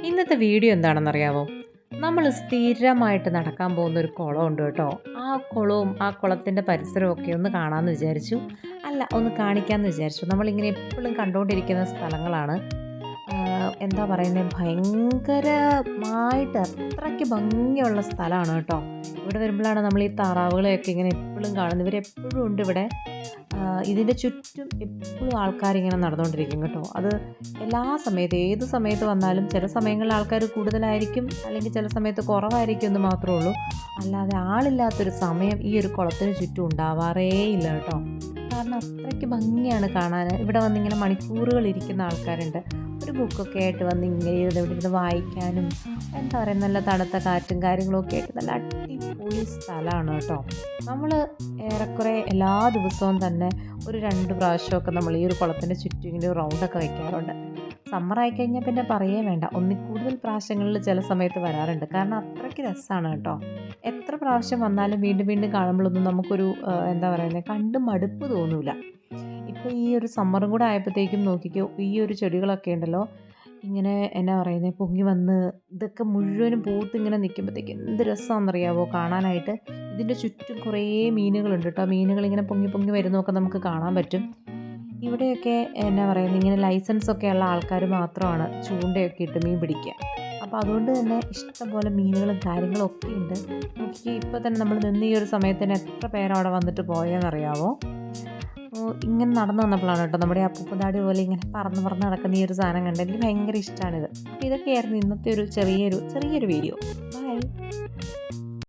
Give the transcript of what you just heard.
ഇന്നത്തെ വീഡിയോ എന്താണെന്നറിയാവോ? നമ്മൾ സ്ഥിരമായിട്ട് നടക്കാൻ പോകുന്ന ഒരു കുളമുണ്ട് കേട്ടോ. ആ കുളവും ആ കുളത്തിൻ്റെ പരിസരവും ഒക്കെ ഒന്ന് കാണാമെന്ന് വിചാരിച്ചു. അല്ല, ഒന്ന് കാണിക്കാമെന്ന് വിചാരിച്ചു. നമ്മളിങ്ങനെ എപ്പോഴും കണ്ടുകൊണ്ടിരിക്കുന്ന സ്ഥലങ്ങളാണ്. എന്താ പറയുന്നത്, ഭയങ്കരമായിട്ട് അത്രയ്ക്ക് ഭംഗിയുള്ള സ്ഥലമാണ് കേട്ടോ. ഇവിടെ വരുമ്പോഴാണ് നമ്മൾ ഈ താറാവുകളെയൊക്കെ ഇങ്ങനെ എപ്പോഴും കാണുന്നത്. ഇവരെപ്പോഴും ഉണ്ട് ഇവിടെ. ഇതിൻ്റെ ചുറ്റും എപ്പോഴും ആൾക്കാരിങ്ങനെ നടന്നുകൊണ്ടിരിക്കും കേട്ടോ. അത് എല്ലാ സമയത്തും ഏത് സമയത്ത് വന്നാലും ചില സമയങ്ങളിൽ ആൾക്കാർ കൂടുതലായിരിക്കും, അല്ലെങ്കിൽ ചില സമയത്ത് കുറവായിരിക്കും എന്ന് മാത്രമേ ഉള്ളൂ. അല്ലാതെ ആളില്ലാത്തൊരു സമയം ഈ ഒരു കുളത്തിന് ചുറ്റും ഉണ്ടാവാറേ ഇല്ല കേട്ടോ. കാരണം അത്രയ്ക്ക് ഭംഗിയാണ് കാണാൻ. ഇവിടെ വന്നിങ്ങനെ മണിക്കൂറുകൾ ഇരിക്കുന്ന ആൾക്കാരുണ്ട്. ഒരു ബുക്കൊക്കെ ആയിട്ട് വന്ന് ഇങ്ങനെ ഇരുന്ന് ഇവിടെ ഇരുന്ന് വായിക്കാനും എന്താ പറയുക, നല്ല തണുത്ത കാറ്റും കാര്യങ്ങളൊക്കെ ആയിട്ട് നല്ല അടിപൊളി സ്ഥലമാണ് കേട്ടോ. നമ്മൾ ഏറെക്കുറെ എല്ലാ ദിവസവും തന്നെ ഒരു 2 പ്രാവശ്യമൊക്കെ നമ്മൾ ഈ ഒരു കുളത്തിൻ്റെ ചുറ്റും ഇങ്ങനെ റൗണ്ടൊക്കെ വയ്ക്കാറുണ്ട്. സമ്മറായി കഴിഞ്ഞാൽ പിന്നെ പറയേ വേണ്ട, ഒന്നിൽ കൂടുതൽ പ്രാവശ്യങ്ങളിൽ ചില സമയത്ത് വരാറുണ്ട്. കാരണം അത്രയ്ക്ക് രസമാണ് കേട്ടോ. എത്ര പ്രാവശ്യം വന്നാലും വീണ്ടും വീണ്ടും കാണുമ്പോഴൊന്നും നമുക്കൊരു എന്താ പറയുന്നത്, കണ്ട് മടുപ്പ് തോന്നില്ല. ഇപ്പോൾ ഈ ഒരു സമ്മറും കൂടെ ആയപ്പോഴത്തേക്കും നോക്കിക്കോ, ഈ ഒരു ചെടികളൊക്കെ ഉണ്ടല്ലോ, ഇങ്ങനെ എന്നാ പറയുന്നത്, പൊങ്ങി വന്ന് ഇതൊക്കെ മുഴുവനും പൂത്ത് ഇങ്ങനെ നിൽക്കുമ്പോഴത്തേക്ക് എന്ത് രസമാണെന്നറിയാവോ കാണാനായിട്ട്. ഇതിൻ്റെ ചുറ്റും കുറേ മീനുകളുണ്ട് കേട്ടോ. മീനുകളിങ്ങനെ പൊങ്ങി പൊങ്ങി വരുന്നതൊക്കെ നമുക്ക് കാണാൻ പറ്റും. ഇവിടെയൊക്കെ എന്നാ പറയുന്നത്, ഇങ്ങനെ ലൈസൻസൊക്കെ ഉള്ള ആൾക്കാർ മാത്രമാണ് ചൂണ്ടയൊക്കെ ഇട്ട് മീൻ പിടിക്കുക. അപ്പോൾ അതുകൊണ്ട് തന്നെ ഇഷ്ടംപോലെ മീനുകളും കാര്യങ്ങളും ഒക്കെ ഉണ്ട്. നോക്കി ഇപ്പോൾ തന്നെ നമ്മൾ നിന്ന് ഈ ഒരു സമയത്തിന് എത്ര പേരവിടെ വന്നിട്ട് പോയെന്നറിയാവോ. ഇങ്ങനെ നടന്നു വന്നപ്പോഴാണ് കേട്ടോ നമ്മുടെ അപ്പൂപ്പന്താടി പോലെ ഇങ്ങനെ പറന്ന് പറന്ന് നടക്കുന്ന ഈ ഒരു സാധനം കണ്ട് എനിക്ക് ഭയങ്കര ഇഷ്ടമാണിത്. അപ്പോൾ ഇതൊക്കെയായിരുന്നു ഇന്നത്തെ ഒരു ചെറിയൊരു വീഡിയോ. ബൈ.